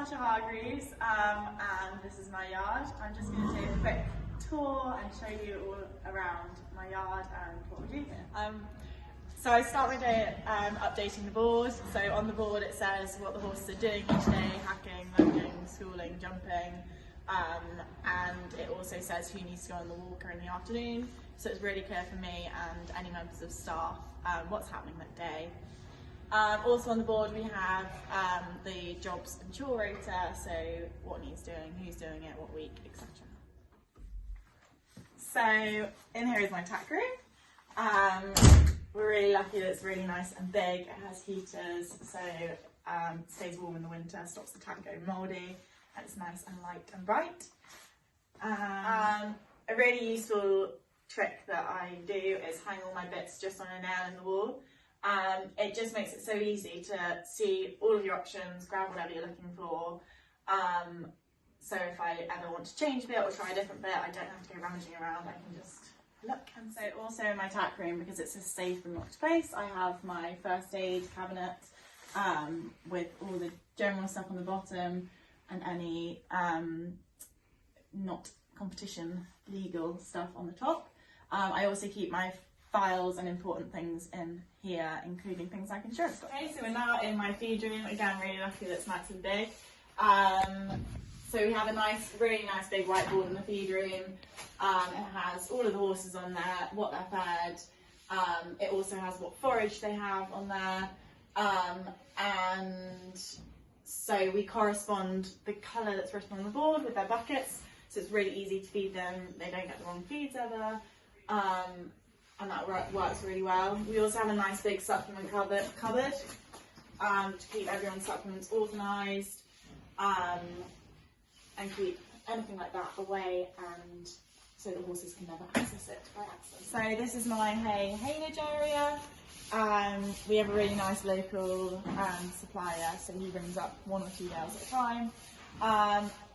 Sasha Hargreaves, and this is my yard. I'm just going to take a quick tour and show you all around my yard and what we do here. So I start my day updating the board. So on the board it says what the horses are doing each day: hacking, lunging, schooling, jumping, and it also says who needs to go on the walker in the afternoon. So it's really clear for me and any members of staff what's happening that day. Also on the board we have the jobs and chore rota, so what needs doing, who's doing it, what week, etc. So in here is my tack room. We're really lucky that it's really nice and big. It has heaters, so it stays warm in the winter, stops the tack going mouldy, and it's nice and light and bright. A really useful trick that I do is hang all my bits just on a nail in the wall. It just makes it so easy to see all of your options, grab whatever you're looking for. So if I ever want to change a bit or try a different bit, I don't have to go rummaging around, I can just look. And so also in my tack room, because it's a safe and locked place, I have my first aid cabinet with all the general stuff on the bottom and any not competition legal stuff on the top. I also keep my files and important things in here, including things like insurance stuff. Okay, so we're now in my feed room. Again, really lucky that it's nice and big. So we have a really nice big whiteboard in the feed room. It has all of the horses on there, what they're fed. It also has what forage they have on there. And so we correspond the colour that's written on the board with their buckets. So it's really easy to feed them. They don't get the wrong feeds ever. And that works really well. We also have a nice big supplement cupboard to keep everyone's supplements organised and keep anything like that away, and so the horses can never access it by accident. So this is my Haylage area. We have a really nice local supplier, so he brings up 1 or 2 bales at a time.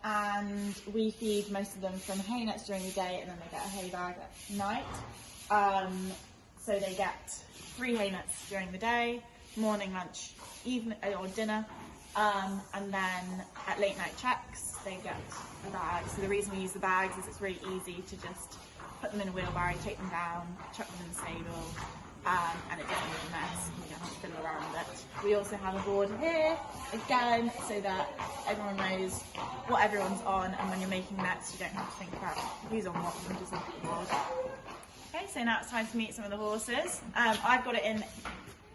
And we feed most of them from hay nets during the day, and then they get a hay bag at night. So they get 3 hay nets during the day, morning, lunch, evening or dinner, and then at late night checks they get a bag. So the reason we use the bags is it's really easy to just put them in a wheelbarrow, take them down, chuck them in the stable, and it doesn't really mess. You don't have to fiddle around with it. We also have a board here, again, so that everyone knows what everyone's on, and when you're making nets you don't have to think about who's on what, you can just look at the board. Okay, so now it's time to meet some of the horses. I've got it in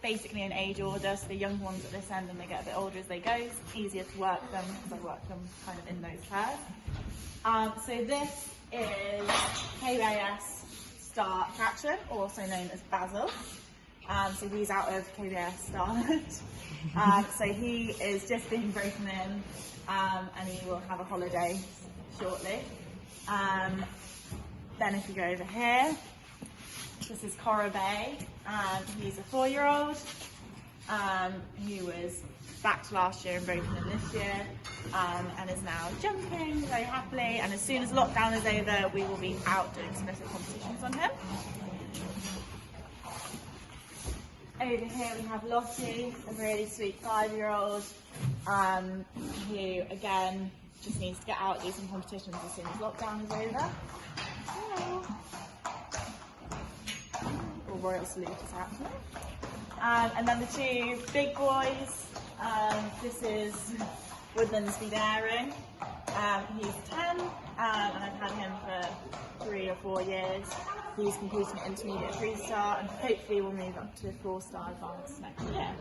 basically in age order, so the young ones at this end and they get a bit older as they go. It's easier to work them because I work them kind of in those pairs. So this is KBIS Star Catcher, also known as Basil. So he's out of KBIS Starlet. So he is just being broken in, and he will have a holiday shortly. Then if you go over here, this is Cora Bay, and he's a 4-year-old who was backed last year and broken in this year, and is now jumping very happily. And as soon as lockdown is over, we will be out doing some little competitions on him. Over here we have Lottie, a really sweet 5-year-old, who again just needs to get out, do some competitions as soon as lockdown is over. Hello. Royal salute is happening. And then the 2 big boys, this is Woodland Speed Airing. He's 10, and I've had him for 3 or 4 years. He's completing an intermediate 3-star, and hopefully will move up to 4-star advanced next year.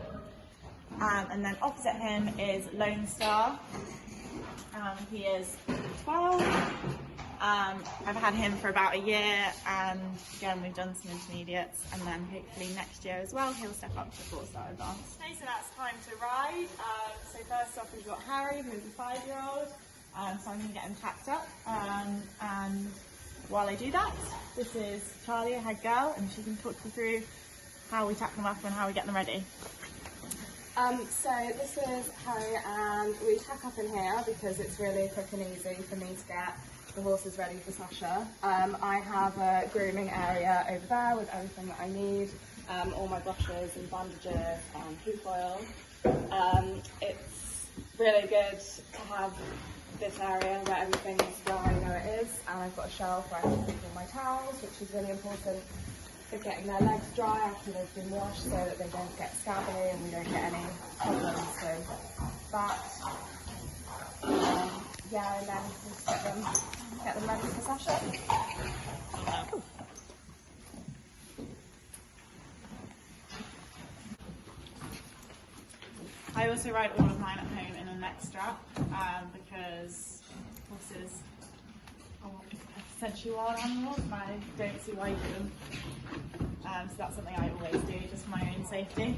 And then opposite him is Lone Star. He is 12. I've had him for about a year, and again we've done some intermediates, and then hopefully next year as well he'll step up to 4-star advanced. Okay, so that's time to ride. So first off we've got Harry, who's a 5-year-old, so I'm going to get him tacked up, and while I do that, this is Charlie, a head girl, and she can talk you through how we tack them up and how we get them ready. So this is Harry, and we tack up in here because it's really quick and easy for me to get the horses ready for Sasha. I have a grooming area over there with everything that I need, all my brushes and bandages and hoop oil. It's really good to have this area where everything is where I know it is, and I've got a shelf where I can keep all my towels, which is really important for getting their legs dry after they've been washed, so that they don't get scabby and we don't get any problems with that. Yeah, and then just get them ready for Sasha. I also ride all of mine at home in a neck strap because horses are essentially wild animals and I don't see why you wouldn't. So that's something I always do just for my own safety.